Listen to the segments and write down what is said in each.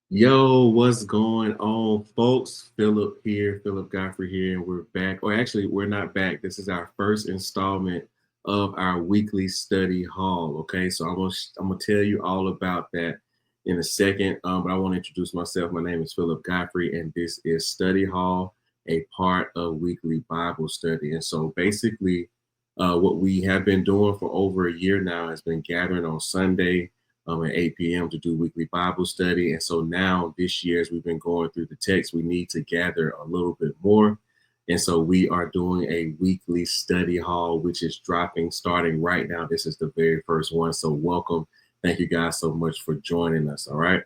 Yo, what's going on, folks? Phillip here, Phillip here, and we're back. Or actually, we're not back. This is our first installment of our weekly study hall. Okay, so I'm gonna tell you all about that in a second. But I want to introduce myself. My name is Phillip Godfrey, and this is Study Hall, a part of weekly Bible study. And so, basically, what we have been doing for over a year now has been gathering on Sunday at 8 p.m. to do weekly Bible study. And so now this year, as we've been going through the text, we need to gather a little bit more. And so we are doing a weekly study hall, which is dropping starting right now. This is the very first one. So welcome. Thank you guys so much for joining us. All right.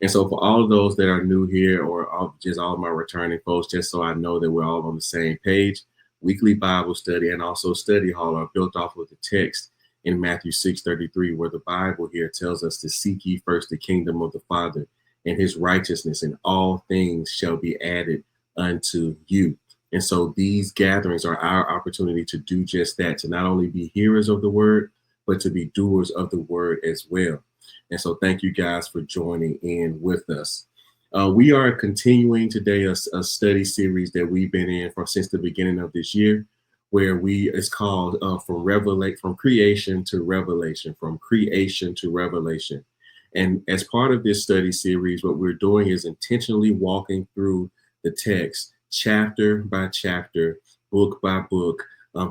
And so for all of those that are new here or just all of my returning folks, just so I know that we're all on the same page, weekly Bible study and also study hall are built off of the text in Matthew 6:33, where the Bible here tells us to seek ye first the kingdom of the Father and his righteousness, and all things shall be added unto you. And so these gatherings are our opportunity to do just that, to not only be hearers of the word, but to be doers of the word as well. And so thank you guys for joining in with us. We are continuing today a study series that we've been in since the beginning of this year, where it's called from creation to revelation, from creation to revelation. And as part of this study series, what we're doing is intentionally walking through the text chapter by chapter, book by book,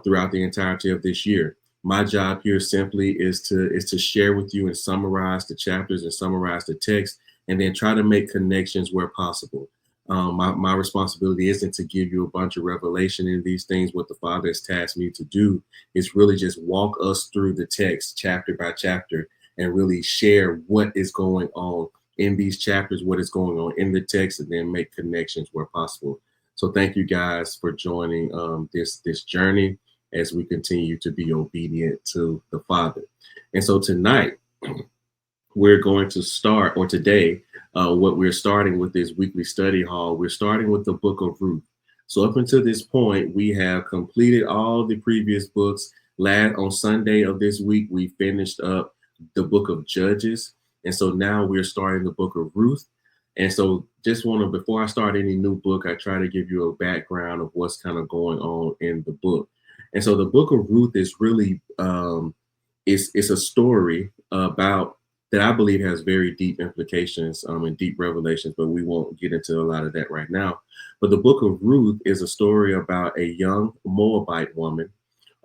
throughout the entirety of this year. My job here simply is to share with you and summarize the chapters and summarize the text, and then try to make connections where possible. My responsibility isn't to give you a bunch of revelation in these things. What the Father has tasked me to do is really just walk us through the text chapter by chapter and really share what is going on in these chapters, what is going on in the text, and then make connections where possible. So thank you guys for joining this journey as we continue to be obedient to the Father. And so tonight, we're going to start, or today, what we're starting with this weekly study hall, we're starting with the book of Ruth. So up until this point, we have completed all the previous books. On Sunday of this week, we finished up the book of Judges. And so now we're starting the book of Ruth. And so just want to, before I start any new book, I try to give you a background of what's kind of going on in the book. And so the book of Ruth is really, it's a story about that I believe has very deep implications and deep revelations, but we won't get into a lot of that right now. But the book of Ruth is a story about a young Moabite woman,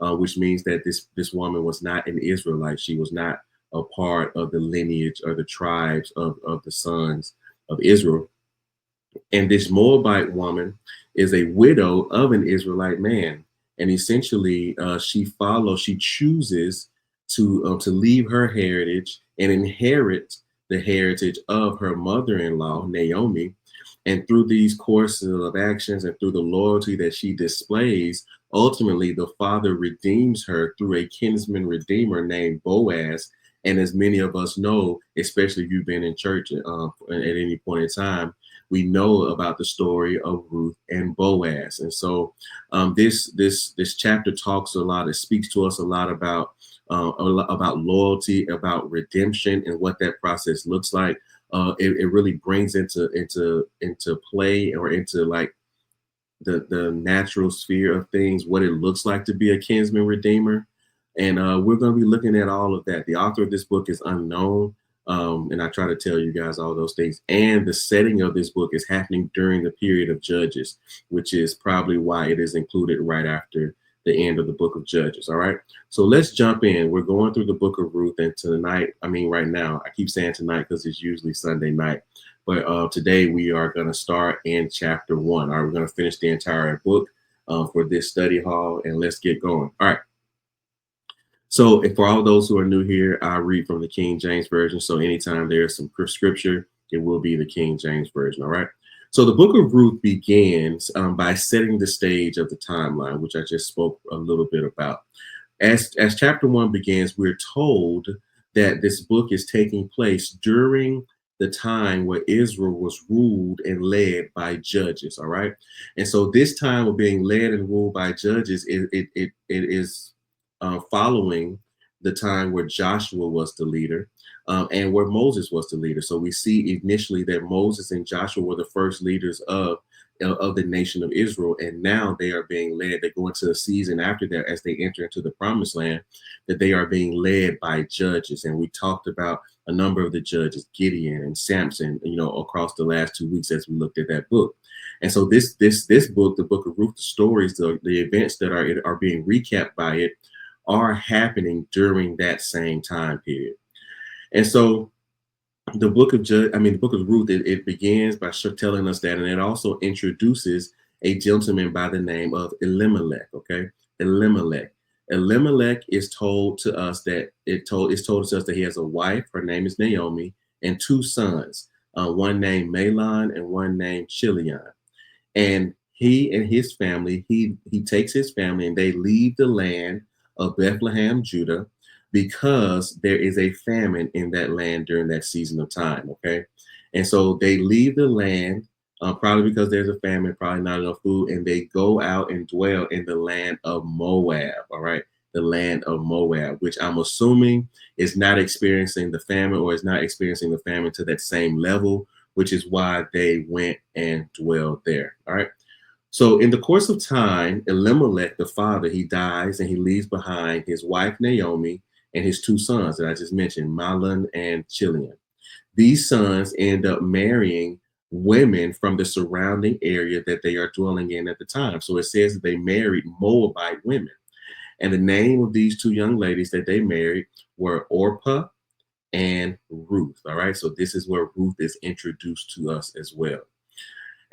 which means that this woman was not an Israelite. She was not a part of the lineage or the tribes of the sons of Israel. And this Moabite woman is a widow of an Israelite man. And essentially, she chooses to leave her heritage and inherit the heritage of her mother-in-law, Naomi. And through these courses of actions and through the loyalty that she displays, ultimately the Father redeems her through a kinsman redeemer named Boaz. And as many of us know, especially if you've been in church at any point in time, we know about the story of Ruth and Boaz. And so this chapter talks a lot. It speaks to us a lot about loyalty, about redemption, and what that process looks like. It really brings into play, or into like the natural sphere of things, what it looks like to be a kinsman redeemer. And we're going to be looking at all of that. The author of this book is unknown. And I try to tell you guys all those things. And the setting of this book is happening during the period of Judges, which is probably why it is included right after the end of the book of Judges. All right. So let's jump in. We're going through the book of Ruth. And tonight, right now, I keep saying tonight because it's usually Sunday night. But today we are going to start in chapter 1. All right. We're going to finish the entire book for this study hall. And let's get going. All right. So, for all those who are new here, I read from the King James Version. So, anytime there's some scripture, it will be the King James Version. All right. So, the book of Ruth begins by setting the stage of the timeline, which I just spoke a little bit about. As chapter 1 begins, we're told that this book is taking place during the time where Israel was ruled and led by judges. All right. And so, this time of being led and ruled by judges, it is following the time where Joshua was the leader. and where Moses was the leader. So we see initially that Moses and Joshua were the first leaders of the nation of Israel, and now they are being led. They go into a season after that as they enter into the promised land, that they are being led by judges. And we talked about a number of the judges, Gideon and Samson, across the last 2 weeks as we looked at that book. And so this book, the book of Ruth, the stories, the events that are being recapped by it are happening during that same time period. And so the book of Ruth, it begins by telling us that, and it also introduces a gentleman by the name of Elimelech. Okay, Elimelech. Elimelech is told to us that it's told to us that he has a wife. Her name is Naomi, and two sons, one named Mahlon and one named Chilion. And he and his family, he takes his family and they leave the land of Bethlehem, Judah, because there is a famine in that land during that season of time. Okay. And so they leave the land, probably because there's a famine, probably not enough food, and they go out and dwell in the land of Moab. All right. The land of Moab, which I'm assuming is not experiencing the famine, or is not experiencing the famine to that same level, which is why they went and dwelled there. All right. So in the course of time, Elimelech, the father, he dies and he leaves behind his wife Naomi and his two sons that I just mentioned, Mahlon and Chilion. These sons end up marrying women from the surrounding area that they are dwelling in at the time. So it says that they married Moabite women. And the name of these two young ladies that they married were Orpah and Ruth. All right. So this is where Ruth is introduced to us as well.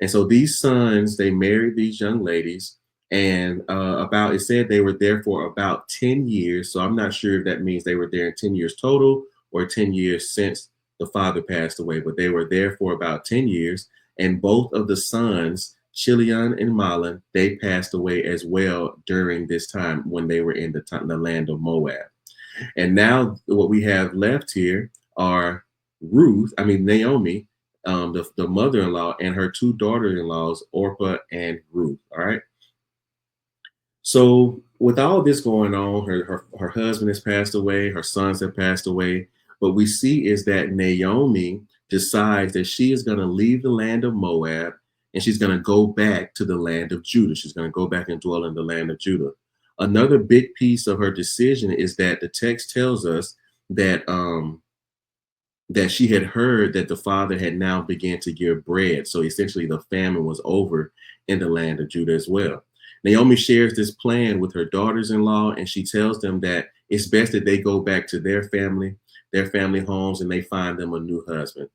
And so these sons, they married these young ladies, and it said they were there for about 10 years. So I'm not sure if that means they were there in 10 years total or 10 years since the father passed away, but they were there for about 10 years. And both of the sons, Chilion and Mahlon, they passed away as well during this time when they were in the land of Moab. And now what we have left here are Naomi, the mother-in-law, and her two daughter-in-laws, Orpah and Ruth. All right. So with all this going on, her husband has passed away, her sons have passed away. What we see is that Naomi decides that she is going to leave the land of Moab and she's going to go back to the land of Judah. She's going to go back and dwell in the land of Judah. Another big piece of her decision is that the text tells us that that she had heard that the father had now begun to give bread. So essentially the famine was over in the land of Judah as well. Naomi shares this plan with her daughters-in-law, and she tells them that it's best that they go back to their family homes, and they find them a new husband.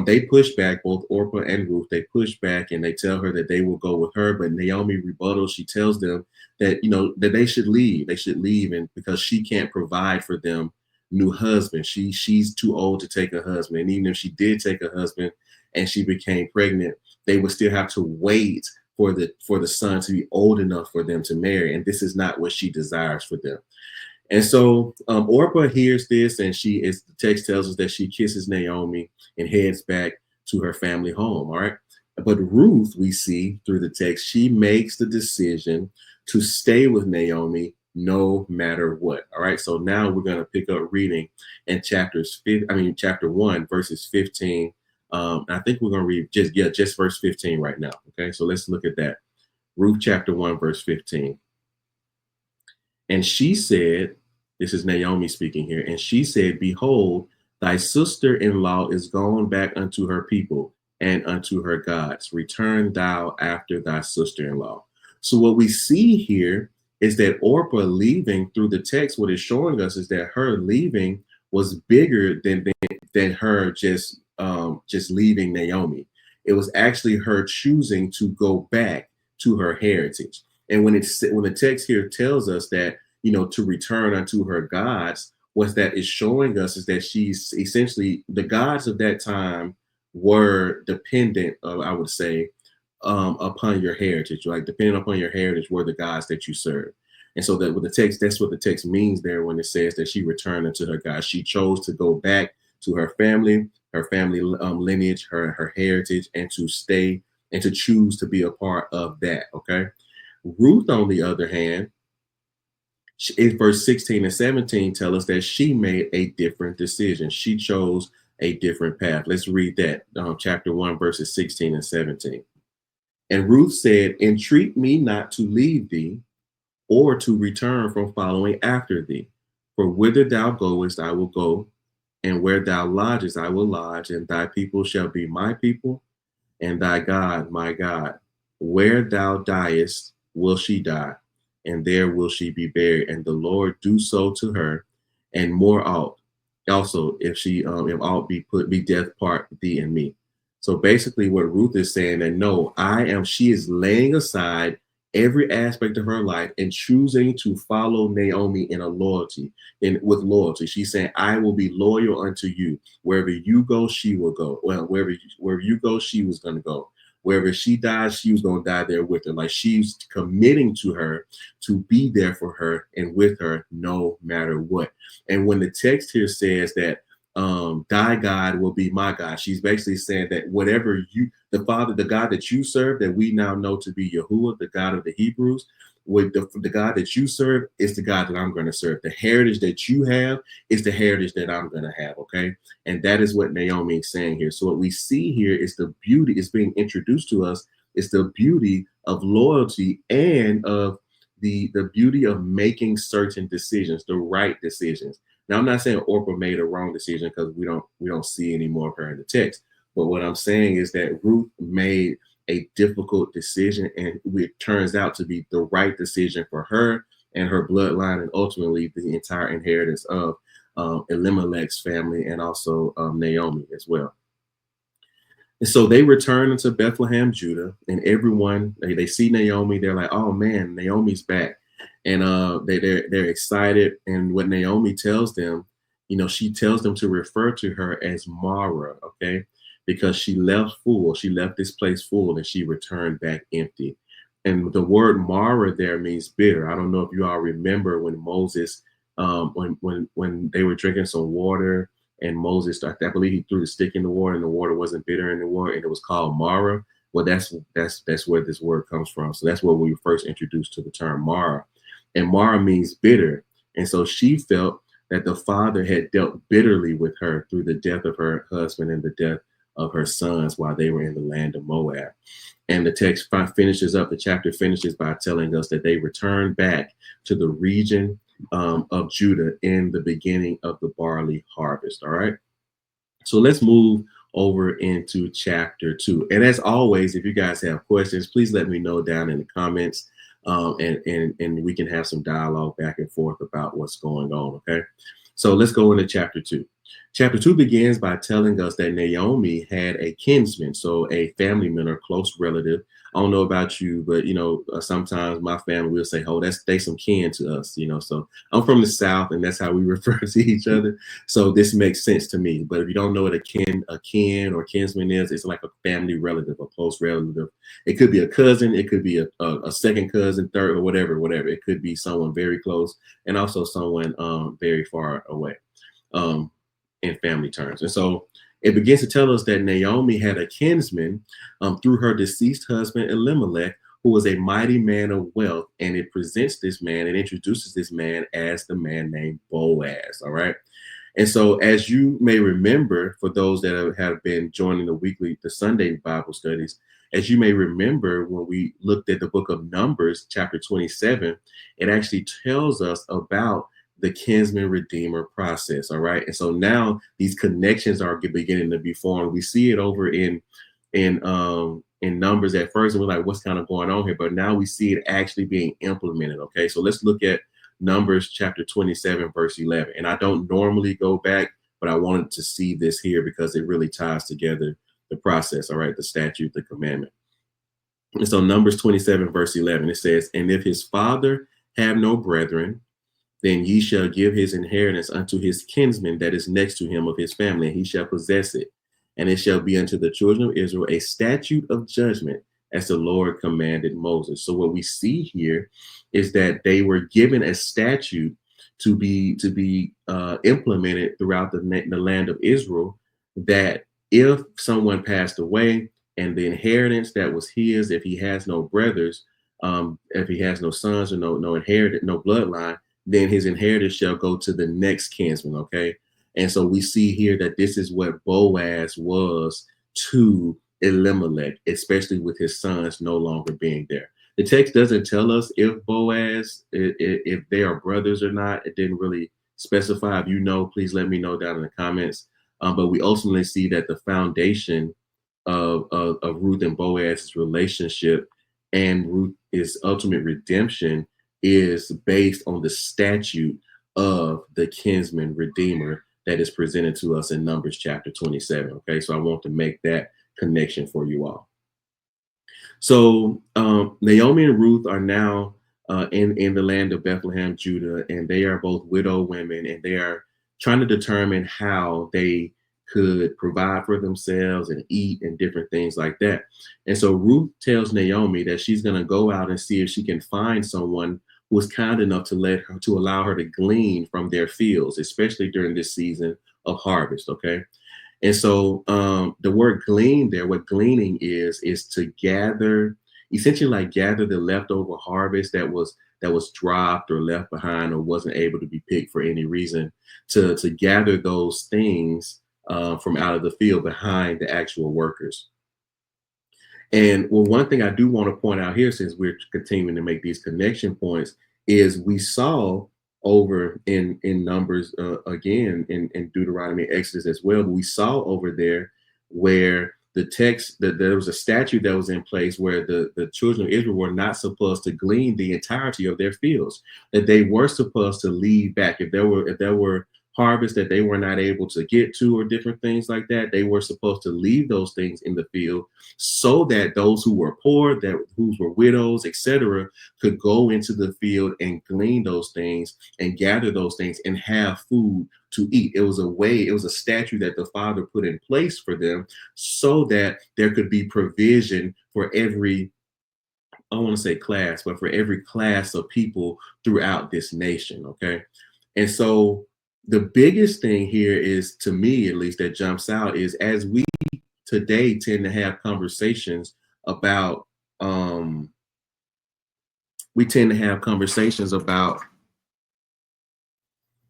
They push back, both Orpah and Ruth, they push back and they tell her that they will go with her. But Naomi rebuttals. She tells them that, that they should leave. They should leave, and because she can't provide for them new husband. She's too old to take a husband. And even if she did take a husband and she became pregnant, they would still have to wait for the son to be old enough for them to marry. And this is not what she desires for them. And so Orpah hears this, and the text tells us that she kisses Naomi and heads back to her family home. All right. But Ruth, we see through the text, she makes the decision to stay with Naomi no matter what. All right. So now we're going to pick up reading in chapter 1, verses 15. I think we're going to read just verse 15 right now. Okay. So let's look at that. Ruth chapter 1, verse 15. And she said, this is Naomi speaking here, and she said, behold, thy sister-in-law is gone back unto her people and unto her gods. Return thou after thy sister-in-law. So what we see here is that Orpah leaving, through the text, what it's showing us is that her leaving was bigger than her just leaving Naomi. It was actually her choosing to go back to her heritage. And when the text here tells us that, to return unto her gods, what that is showing us is that she's essentially, the gods of that time were dependent, I would say, upon your heritage. Like, depending upon your heritage were the gods that you serve. And so that with the text, that's what the text means there when it says that she returned unto her gods. She chose to go back to her family lineage, her heritage, and to stay and to choose to be a part of that. Okay. Ruth, on the other hand, In verse 16 and 17 tell us that she made a different decision. She chose a different path. Let's read that, chapter 1, verses 16 and 17. And Ruth said, entreat me not to leave thee or to return from following after thee. For whither thou goest, I will go, and where thou lodgest, I will lodge, and thy people shall be my people, and thy God, my God. Where thou diest, will she die, and there will she be buried. And the Lord do so to her, and more ought. Also, if ought be death part thee and me. So basically, what Ruth is saying that no, she is laying aside every aspect of her life and choosing to follow Naomi in a loyalty, in with loyalty. She's saying, I will be loyal unto you. Wherever you go, she will go. Well, wherever you go, she was going to go. Wherever she dies, she was going to die there with her. Like she's committing to her to be there for her and with her no matter what. And when the text here says that thy God will be my God, she's basically saying that whatever the Father, the God that you serve, that we now know to be Yahuwah, the God of the Hebrews, with the God that you serve is the God that I'm going to serve. The heritage that you have is the heritage that I'm going to have. Okay. And that is what Naomi is saying here. So what we see here is the beauty is being introduced to us. It's the beauty of loyalty and of the beauty of making certain decisions, the right decisions. Now, I'm not saying Orpah made a wrong decision because we don't see any more of her in the text. But what I'm saying is that Ruth made a difficult decision, and it turns out to be the right decision for her and her bloodline, and ultimately the entire inheritance of Elimelech's family and also Naomi as well. And so they return into Bethlehem, Judah, and everyone they see Naomi, they're like, "Oh man, Naomi's back," and they're excited. And what Naomi tells them, she tells them to refer to her as Mara, okay, because she left full, she left this place full, and she returned back empty. And the word Mara there means bitter. I don't know if you all remember when Moses, when they were drinking some water and Moses, I believe he threw the stick in the water, and the water wasn't bitter anymore, and it was called Mara. Well, that's where this word comes from. So that's where we were first introduced to the term Mara, and Mara means bitter. And so she felt that the father had dealt bitterly with her through the death of her husband and the death of her sons while they were in the land of Moab. And the text finishes up, the chapter finishes by telling us that they returned back to the region of Judah in the beginning of the barley harvest. All right. So let's move over into chapter 2. And as always, if you guys have questions, please let me know down in the comments. And we can have some dialogue back and forth about what's going on. Okay. So let's go into chapter 2. Chapter 2 begins by telling us that Naomi had a kinsman, so a family member, close relative. I don't know about you, but sometimes my family will say, "Oh, they some kin to us," So I'm from the South, and that's how we refer to each other. So this makes sense to me. But if you don't know what a kin or kinsman is, it's like a family relative, a close relative. It could be a cousin, it could be a second cousin, third, or whatever. It could be someone very close, and also someone very far away. In family terms. And so it begins to tell us that Naomi had a kinsman through her deceased husband Elimelech, who was a mighty man of wealth. And it presents this man and introduces this man as the man named Boaz. All right. And so, as you may remember, for those that have been joining the Sunday Bible studies, as you may remember, when we looked at the book of Numbers, chapter 27, it actually tells us about the kinsman redeemer process. All right. And so now these connections are beginning to be formed. We see it over in Numbers at first, and we're like, what's kind of going on here? But now we see it actually being implemented. Okay. So let's look at Numbers chapter 27, verse 11. And I don't normally go back, but I wanted to see this here because it really ties together the process. All right. The statute, the commandment. And so Numbers 27, verse 11, it says, and if his father have no brethren, then ye shall give his inheritance unto his kinsman that is next to him of his family, and he shall possess it. And it shall be unto the children of Israel a statute of judgment, as the Lord commanded Moses. So what we see here is that they were given a statute to be implemented throughout the land of Israel, that if someone passed away and the inheritance that was his, if he has no brothers, if he has no sons or no inheritance, no bloodline, then his inheritance shall go to the next kinsman. Okay. And so we see here that this is what Boaz was to Elimelech, especially with his sons no longer being there. The text doesn't tell us if Boaz, if they are brothers or not. It didn't really specify. If you know, please let me know down in the comments. But we ultimately see that the foundation of Ruth and Boaz's relationship and Ruth's ultimate redemption is based on the statute of the kinsman redeemer that is presented to us in Numbers chapter 27. Okay, so I want to make that connection for you all. So Naomi and Ruth are now in the land of Bethlehem, Judah, and they are both widow women, and they are trying to determine how they could provide for themselves and eat and different things like that. And so Ruth tells Naomi that she's going to go out and see if she can find someone who was kind enough to allow her to glean from their fields, especially during this season of harvest. Okay. And so the word glean there, what gleaning is to gather, essentially like gather the leftover harvest that was dropped or left behind or wasn't able to be picked for any reason, to gather those things from out of the field behind the actual workers. And well, one thing I do want to point out here, since we're continuing to make these connection points, is we saw over in Numbers, again in Deuteronomy, Exodus as well. But we saw over there where the text that there was a statute that was in place where the children of Israel were not supposed to glean the entirety of their fields, that they were supposed to leave back if there were harvest that they were not able to get to or different things like that. They were supposed to leave those things in the field so that those who were poor, that who were widows, etc., could go into the field and glean those things and gather those things and have food to eat. It was a way, it was a statute that the Father put in place for them so that there could be provision for every, I don't want to say class, but for every class of people throughout this nation. Okay. And so the biggest thing here is, to me at least, that jumps out is as we today tend to have conversations about we tend to have conversations about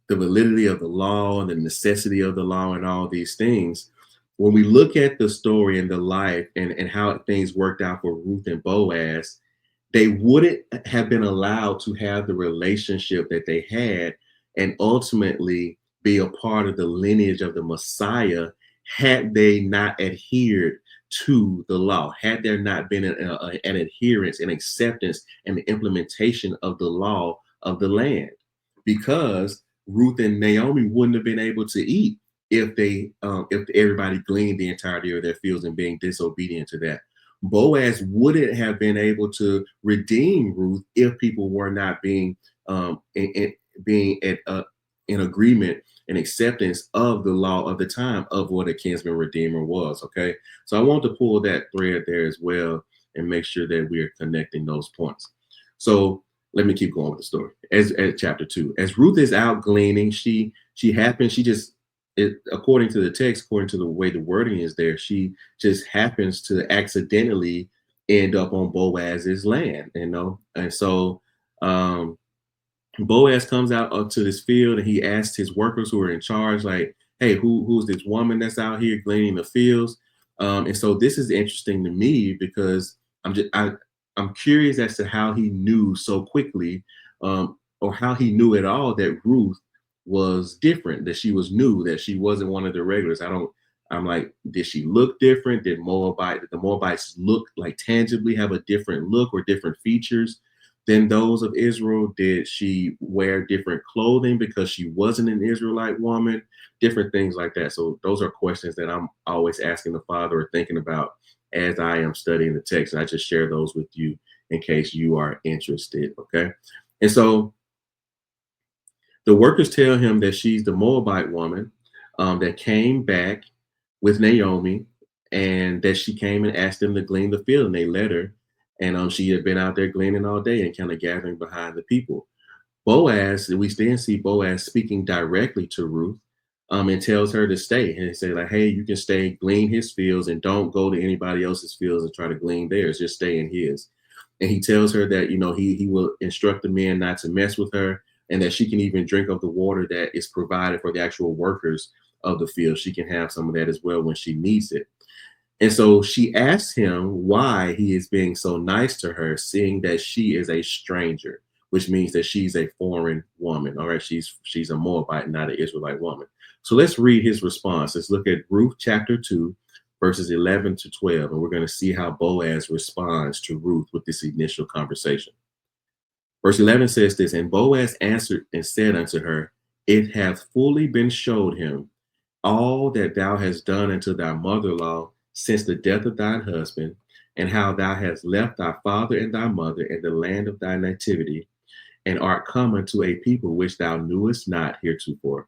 the validity of the law and the necessity of the law and all these things. When we look at the story and the life and how things worked out for Ruth and Boaz, they wouldn't have been allowed to have the relationship that they had and ultimately be a part of the lineage of the Messiah had they not adhered to the law, had there not been an adherence and acceptance and the implementation of the law of the land. Because Ruth and Naomi wouldn't have been able to eat if everybody gleaned the entirety of their fields and being disobedient to that. Boaz wouldn't have been able to redeem Ruth if people were not being being in agreement and acceptance of the law of the time of what a kinsman redeemer was. Okay, so I want to pull that thread there as well and make sure that we are connecting those points. So let me keep going with the story. As chapter 2, as Ruth is out gleaning, she happens, she just, according to the text, according to the way the wording is there, she just happens to accidentally end up on Boaz's land, and so Boaz comes out to this field and he asks his workers who are in charge, like, hey, who's this woman that's out here gleaning the fields? And so this is interesting to me because I'm curious as to how he knew so quickly, or how he knew at all that Ruth was different, that she was new, that she wasn't one of the regulars. I'm like, did she look different? Did the Moabites look like tangibly have a different look or different features than those of Israel? Did she wear different clothing because she wasn't an Israelite woman? Different things like that. So those are questions that I'm always asking the Father or thinking about as I am studying the text. And I just share those with you in case you are interested. Okay. And so the workers tell him that she's the Moabite woman that came back with Naomi, and that she came and asked them to glean the field, and they let her. And she had been out there gleaning all day and kind of gathering behind the people. Boaz, we then see Boaz speaking directly to Ruth, and tells her to stay and say, like, hey, you can stay, glean his fields, and don't go to anybody else's fields and try to glean theirs. Just stay in his. And he tells her that, he will instruct the men not to mess with her, and that she can even drink of the water that is provided for the actual workers of the field. She can have some of that as well when she needs it. And so she asks him why he is being so nice to her, seeing that she is a stranger, which means that she's a foreign woman. All right, she's a Moabite, not an Israelite woman. So let's read his response. Let's look at Ruth chapter 2, verses 11 to 12, and we're going to see how Boaz responds to Ruth with this initial conversation. Verse 11 says this, and Boaz answered and said unto her, it hath fully been showed him all that thou hast done unto thy mother-in-law since the death of thine husband, and how thou hast left thy father and thy mother in the land of thy nativity, and art come unto a people which thou knewest not heretofore.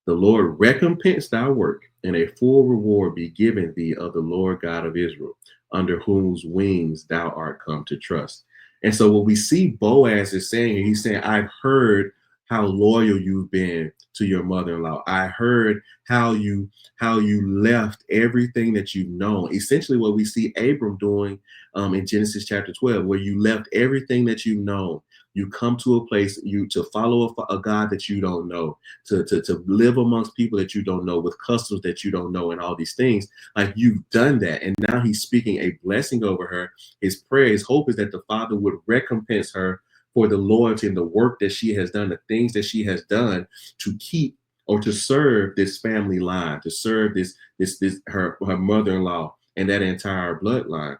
The Lord recompense thy work, and a full reward be given thee of the Lord God of Israel, under whose wings thou art come to trust. And so what we see Boaz is saying, he's saying, I've heard how loyal you've been to your mother-in-law. I heard how you left everything that you've known. Essentially what we see Abram doing in Genesis chapter 12, where you left everything that you've known. You come to a place you to follow a God that you don't know, to live amongst people that you don't know, with customs that you don't know, and all these things. Like, you've done that, and now he's speaking a blessing over her. His prayer, his hope is that the Father would recompense her for the loyalty and the work that she has done, the things that she has done to keep or to serve this family line, to serve this her mother-in-law and that entire bloodline.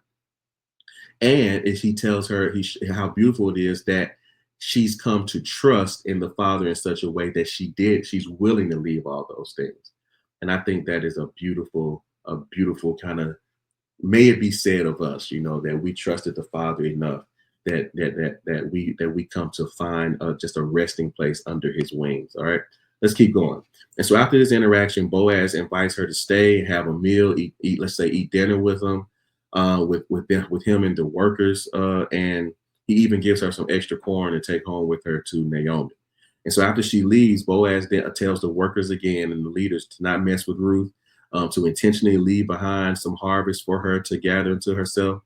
And as he tells her how beautiful it is that she's come to trust in the Father in such a way that she's willing to leave all those things. And I think that is a beautiful kind of, may it be said of us, that we trusted the Father enough that we come to find just a resting place under his wings. All right, let's keep going. And so after this interaction, Boaz invites her to stay, have a meal, eat let's say eat dinner with him, with him and the workers, and he even gives her some extra corn to take home with her to Naomi. And so after she leaves, Boaz then tells the workers again and the leaders to not mess with Ruth, to intentionally leave behind some harvest for her to gather to herself.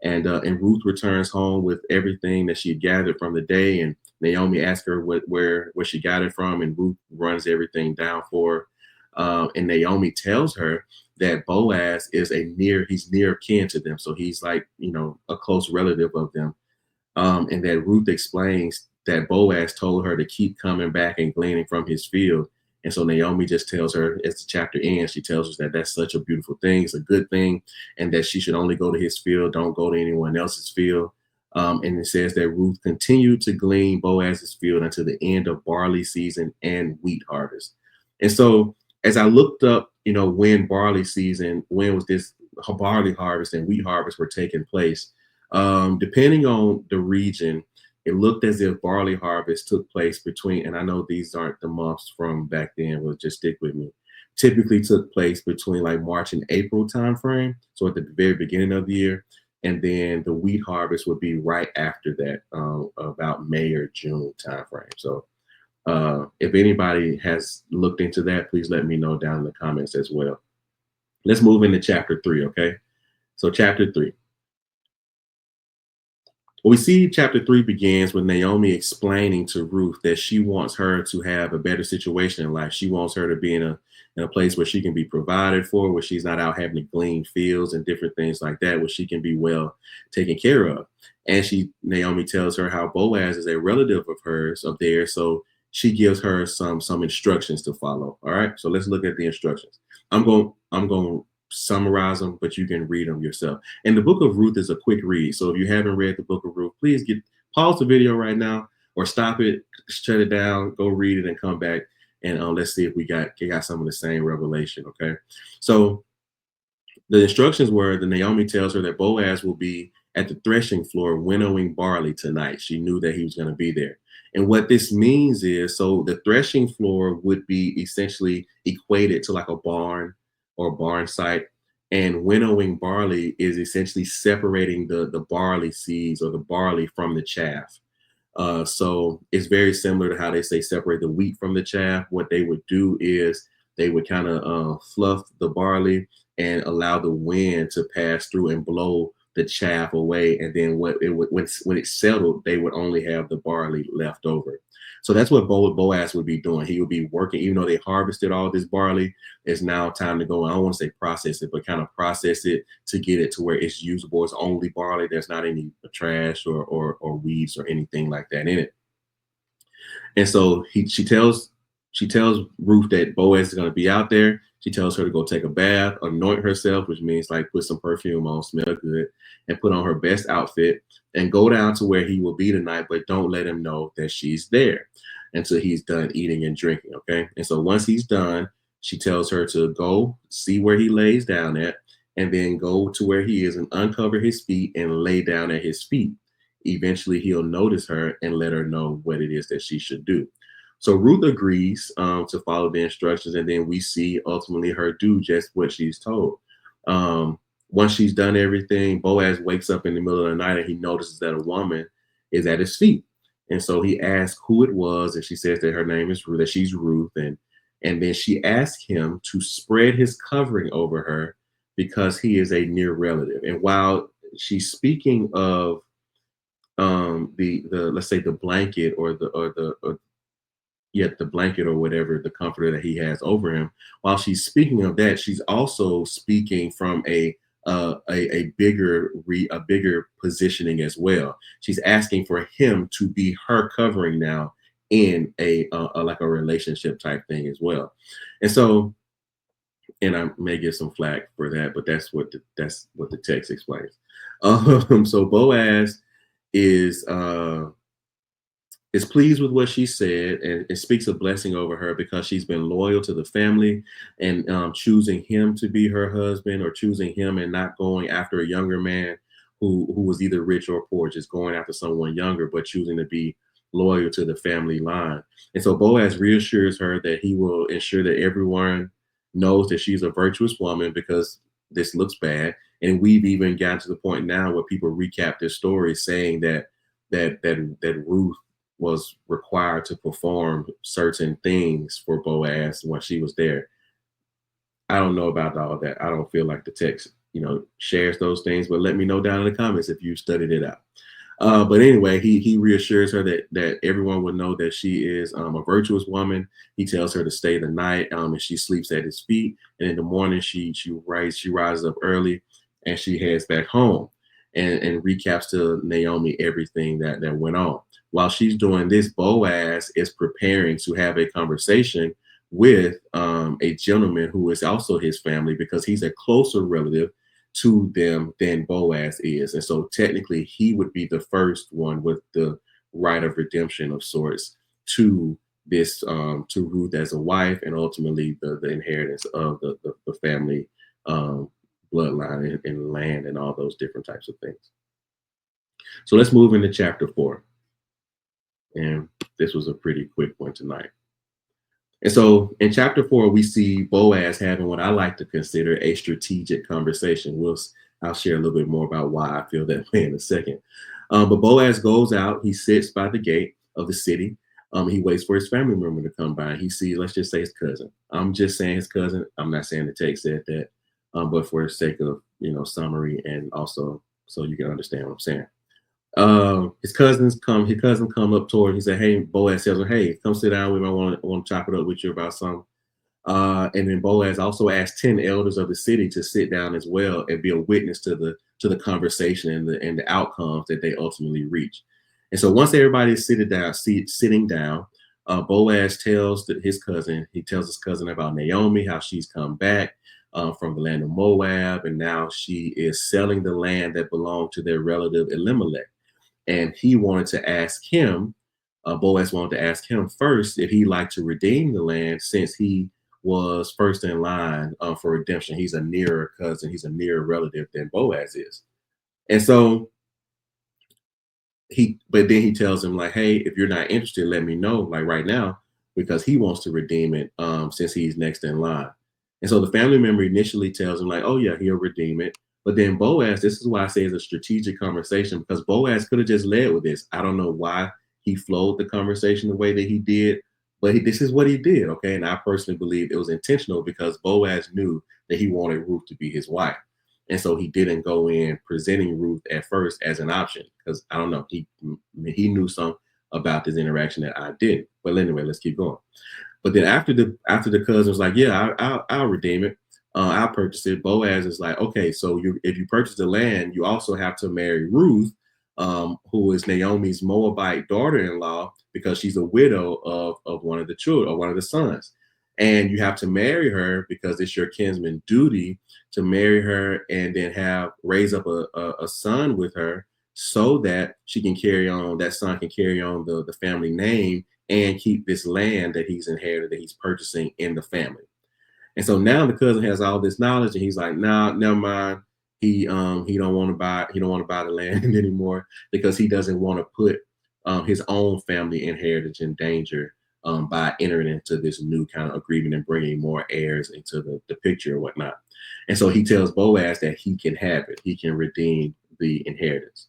And Ruth returns home with everything that she had gathered from the day. And Naomi asks her where she got it from, and Ruth runs everything down for her. And Naomi tells her that Boaz is he's near kin to them, so he's like a close relative of them. And that Ruth explains that Boaz told her to keep coming back and gleaning from his field. And so Naomi just tells her, as the chapter ends, she tells us that that's such a beautiful thing, it's a good thing, and that she should only go to his field, don't go to anyone else's field. And it says that Ruth continued to glean Boaz's field until the end of barley season and wheat harvest. And so as I looked up, when when was this barley harvest and wheat harvest were taking place, depending on the region, it looked as if barley harvest took place between, and I know these aren't the months from back then, but just stick with me, typically took place between like March and April timeframe, so at the very beginning of the year. And then the wheat harvest would be right after that, about May or June timeframe. So if anybody has looked into that, please let me know down in the comments as well. Let's move into chapter 3, okay? So chapter 3. Well, we see chapter 3 begins with Naomi explaining to Ruth that she wants her to have a better situation in life. She wants her to be in a place where she can be provided for, where she's not out having to glean fields and different things like that, where she can be well taken care of. And Naomi tells her how Boaz is a relative of theirs, so she gives her some instructions to follow. All right, so let's look at the instructions. I'm going to summarize them, but you can read them yourself. And the book of Ruth is a quick read. So if you haven't read the book of Ruth, please pause the video right now, or stop it, shut it down, go read it, and come back. And let's see if we got some of the same revelation. Okay. So the instructions were that Naomi tells her that Boaz will be at the threshing floor winnowing barley tonight. She knew that he was going to be there. And what this means is, so the threshing floor would be essentially equated to like a barn or barn site. And winnowing barley is essentially separating the barley seeds or the barley from the chaff. So it's very similar to how they say separate the wheat from the chaff. What they would do is they would kind of fluff the barley and allow the wind to pass through and blow the chaff away. And then when it settled, they would only have the barley left over. So that's what Boaz would be doing. He would be working, even though they harvested all this barley. It's now time to go. I don't want to say process it, but kind of process it to get it to where it's usable. It's only barley. There's not any trash or weeds or anything like that in it. And so she tells Ruth that Boaz is going to be out there. She tells her to go take a bath, anoint herself, which means like put some perfume on, smell good, and put on her best outfit and go down to where he will be tonight, but don't let him know that she's there until he's done eating and drinking. Okay. And so once he's done, she tells her to go see where he lays down at, and then go to where he is and uncover his feet and lay down at his feet. Eventually, he'll notice her and let her know what it is that she should do. So Ruth agrees to follow the instructions, and then we see ultimately her do just what she's told. Once she's done everything, Boaz wakes up in the middle of the night and he notices that a woman is at his feet. And so he asks who it was, and she says that her name is Ruth, that she's Ruth, and then she asks him to spread his covering over her because he is a near relative. And while she's speaking of the let's say the blanket or yet the blanket or whatever, the comforter that he has over him, while she's speaking of that, she's also speaking from a bigger positioning as well. She's asking for him to be her covering now in a like a relationship type thing as well. And so, and I may get some flack for that, but that's what the text explains. So Boaz is is pleased with what she said, and it speaks a blessing over her because she's been loyal to the family and choosing him to be her husband, or choosing him and not going after a younger man who was either rich or poor, just going after someone younger, but choosing to be loyal to the family line. And so Boaz reassures her that he will ensure that everyone knows that she's a virtuous woman because this looks bad. And we've even gotten to the point now where people recap this story saying that Ruth was required to perform certain things for Boaz when she was there. I don't know about all that. I don't feel like the text, shares those things, but let me know down in the comments if you studied it out. But anyway, he reassures her that everyone will know that she is a virtuous woman. He tells her to stay the night, and she sleeps at his feet. And in the morning, she rises up early, and she heads back home, and recaps to Naomi everything that went on. While she's doing this, Boaz is preparing to have a conversation with a gentleman who is also his family because he's a closer relative to them than Boaz is. And so technically he would be the first one with the right of redemption of sorts to this to Ruth as a wife, and ultimately the inheritance of the family bloodline and land and all those different types of things. So let's move into chapter 4. And this was a pretty quick one tonight. And so in chapter 4, we see Boaz having what I like to consider a strategic conversation. I'll share a little bit more about why I feel that way in a second. But Boaz goes out. He sits by the gate of the city. He waits for his family member to come by. He sees, let's just say, his cousin. I'm just saying his cousin. I'm not saying the text said that, but for the sake of summary, and also so you can understand what I'm saying. His cousin come up toward him. He said, hey, Boaz tells him, hey, come sit down with me. I want to chop it up with you about something. And then Boaz also asked 10 elders of the city to sit down as well and be a witness to the conversation and the outcomes that they ultimately reach. And so once everybody is sitting down, Boaz tells his cousin about Naomi, how she's come back from the land of Moab, and now she is selling the land that belonged to their relative Elimelech. And he wanted to ask him, Boaz wanted to ask him first if he'd like to redeem the land, since he was first in line for redemption. He's a nearer cousin, he's a nearer relative than Boaz is. And so but then he tells him, like, hey, if you're not interested, let me know, like right now, because he wants to redeem it since he's next in line. And so the family member initially tells him, like, oh yeah, he'll redeem it. But then Boaz, this is why I say it's a strategic conversation, because Boaz could have just led with this. I don't know why he flowed the conversation the way that he did, but this is what he did. Okay. And I personally believe it was intentional because Boaz knew that he wanted Ruth to be his wife. And so he didn't go in presenting Ruth at first as an option, because I don't know, he knew some about this interaction that I didn't. But anyway, let's keep going. But then after the cousin was like, yeah, I'll redeem it. I'll purchase it. Boaz is like, okay, so if you purchase the land, you also have to marry Ruth, who is Naomi's Moabite daughter-in-law, because she's a widow of one of the children, or one of the sons. And you have to marry her because it's your kinsman duty to marry her and then have raise up a son with her, so that she can carry on, that son can carry on the family name and keep this land that he's inherited, that he's purchasing, in the family. And so now the cousin has all this knowledge, and he's like, nah, never mind. He don't want to buy the land anymore, because he doesn't want to put his own family inheritance in danger, by entering into this new kind of agreement and bringing more heirs into the picture and whatnot. And so he tells Boaz that he can have it, he can redeem the inheritance.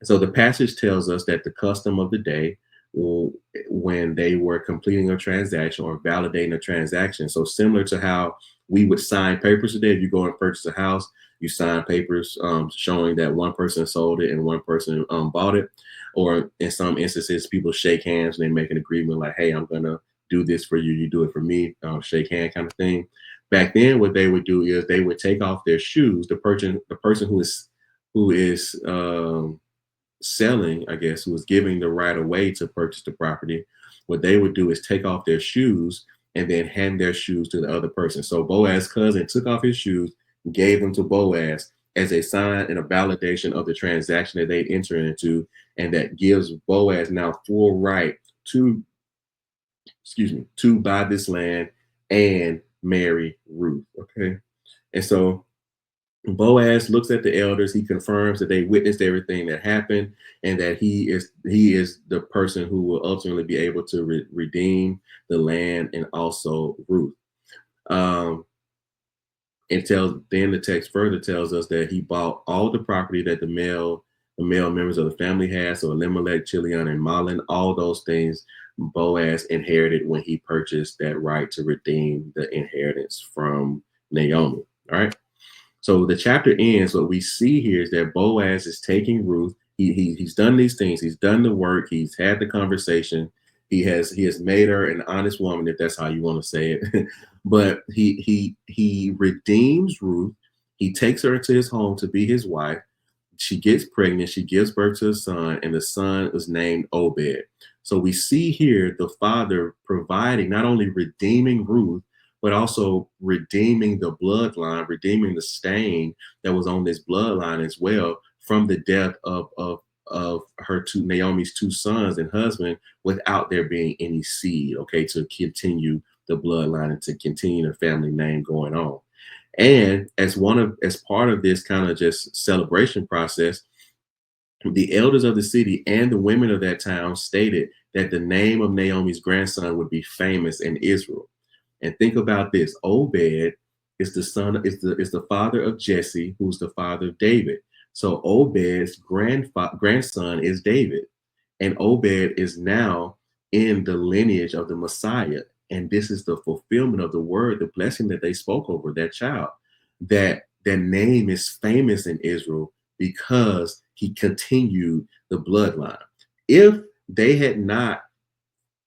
So the passage tells us that the custom of the day, when they were completing a transaction or validating a transaction, so similar to how we would sign papers today, if you go and purchase a house, you sign papers showing that one person sold it and one person bought it. Or in some instances, people shake hands and they make an agreement like, hey, I'm going to do this for you, you do it for me, shake hand kind of thing. Back then, what they would do is they would take off their shoes. The person who is selling, I guess, who was giving the right of way to purchase the property, what they would do is take off their shoes and then hand their shoes to the other person. So Boaz's cousin took off his shoes, gave them to Boaz as a sign and a validation of the transaction that they'd entered into, and that gives Boaz now full right to, excuse me, to buy this land and marry Ruth. Okay. And so Boaz looks at the elders. He confirms that they witnessed everything that happened, and that he is the person who will ultimately be able to redeem the land and also Ruth. Um, the text further tells us that he bought all the property that the male members of the family had. So Elimelech, Chilion, and Mahlon, all those things Boaz inherited when he purchased that right to redeem the inheritance from Naomi. All right. So the chapter ends. What we see here is that Boaz is taking Ruth. He's done these things. He's done the work. He's had the conversation. He has made her an honest woman, if that's how you want to say it. But he redeems Ruth. He takes her into his home to be his wife. She gets pregnant. She gives birth to a son, and the son is named Obed. So we see here the father providing, not only redeeming Ruth, but also redeeming the bloodline, redeeming the stain that was on this bloodline as well, from the death of her two, Naomi's two sons and husband, without there being any seed, okay, to continue the bloodline and to continue the family name going on. And as part of this kind of just celebration process, the elders of the city and the women of that town stated that the name of Naomi's grandson would be famous in Israel. And think about this: Obed is the father of Jesse, who's the father of David. So Obed's grandson is David, and Obed is now in the lineage of the Messiah. And this is the fulfillment of the word, the blessing that they spoke over that child. That their name is famous in Israel because he continued the bloodline. If they had not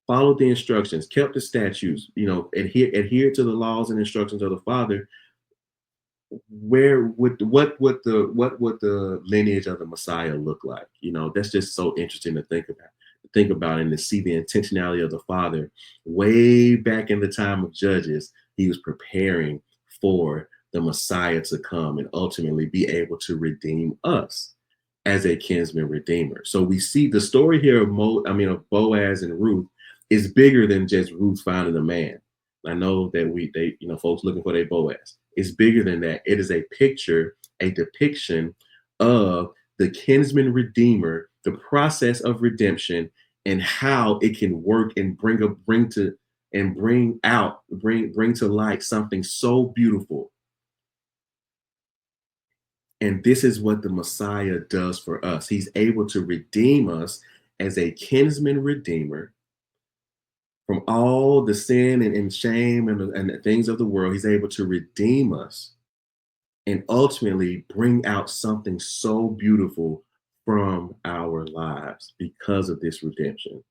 followed the instructions, kept the statutes, adhere to the laws and instructions of the Father, where would what would the lineage of the Messiah look like? That's just so interesting to think about and to see the intentionality of the Father way back in the time of Judges. He was preparing for the Messiah to come and ultimately be able to redeem us as a kinsman redeemer. So we see the story here of Boaz and Ruth is bigger than just Ruth finding a man. I know that folks looking for their Boaz. It's bigger than that. It is a picture, a depiction of the kinsman redeemer, the process of redemption, and how it can work and bring to light something so beautiful. And this is what the Messiah does for us. He's able to redeem us as a kinsman redeemer from all the sin and shame and the things of the world. He's able to redeem us and ultimately bring out something so beautiful from our lives because of this redemption.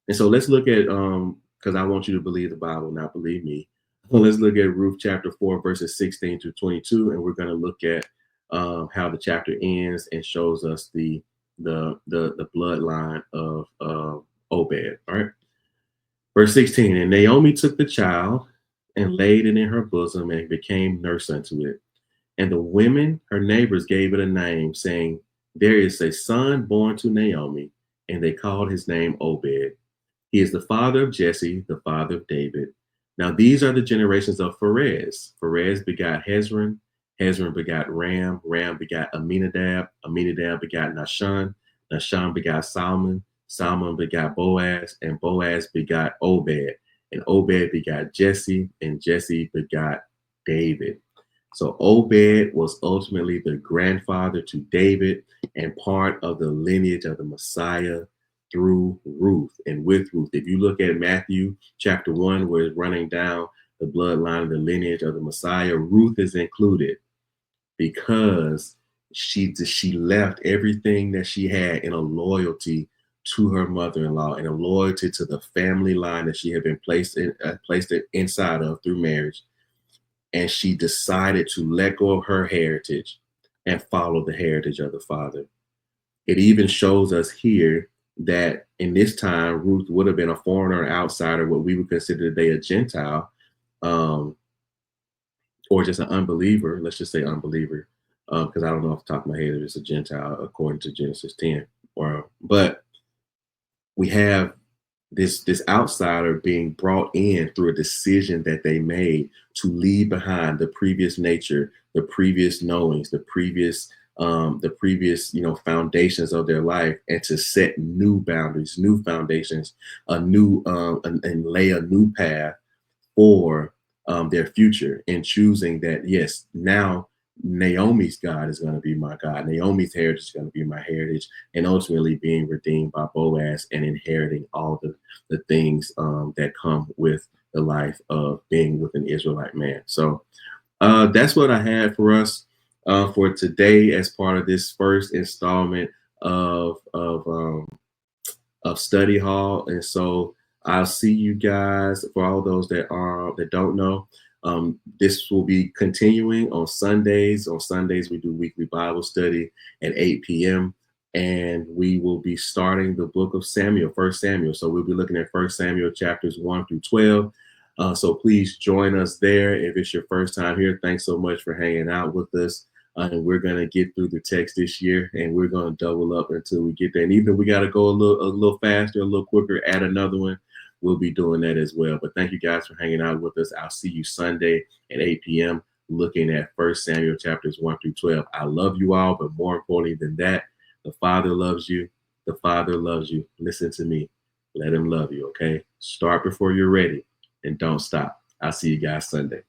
And so let's look at because I want you to believe the Bible, not believe me. Let's look at Ruth chapter 4, verses 16 to 22, and we're going to look at how the chapter ends and shows us the bloodline of Obed. All right, verse 16. And Naomi took the child and laid it in her bosom and became nurse unto it. And the women, her neighbors, gave it a name, saying, "There is a son born to Naomi," and they called his name Obed. He is the father of Jesse, the father of David. Now these are the generations of Pharez. Pharez begot Hezron. Hezron begot Ram. Ram begot Aminadab. Aminadab begot Nahshon. Nahshon begot Salmon. Salmon begot Boaz. And Boaz begot Obed. And Obed begot Jesse. And Jesse begot David. So Obed was ultimately the grandfather to David and part of the lineage of the Messiah through Ruth and with Ruth. If you look at Matthew chapter 1, where it's running down the bloodline of the lineage of the Messiah, Ruth is included because she left everything that she had in a loyalty to her mother-in-law and a loyalty to the family line that she had been placed inside of through marriage. And she decided to let go of her heritage and follow the heritage of the father. It even shows us here that in this time, Ruth would have been a foreigner, outsider, what we would consider today a Gentile, um, or just an unbeliever. Let's just say unbeliever, because I don't know off the top of my head if it's a Gentile according to Genesis 10. But we have this outsider being brought in through a decision that they made to leave behind the previous nature, the previous knowings, the previous foundations of their life, and to set new boundaries, new foundations, a new and lay a new path for their future, and choosing that, yes, now Naomi's God is going to be my God. Naomi's heritage is going to be my heritage, and ultimately being redeemed by Boaz and inheriting all the things that come with the life of being with an Israelite man. So that's what I had for us for today as part of this first installment of study hall. And so I'll see you guys. For all those that don't know, this will be continuing on Sundays. On Sundays we do weekly Bible study at 8 p.m. and we will be starting the book of Samuel, First Samuel. So we'll be looking at First Samuel chapters 1 through 12. So please join us there. If it's your first time here, thanks so much for hanging out with us. And we're going to get through the text this year, and we're going to double up until we get there. And even if we got to go a little faster, a little quicker, add another one, we'll be doing that as well. But thank you guys for hanging out with us. I'll see you Sunday at 8 p.m. looking at First Samuel chapters 1 through 12. I love you all, but more importantly than that, the Father loves you. The Father loves you. Listen to me. Let him love you, okay? Start before you're ready, and don't stop. I'll see you guys Sunday.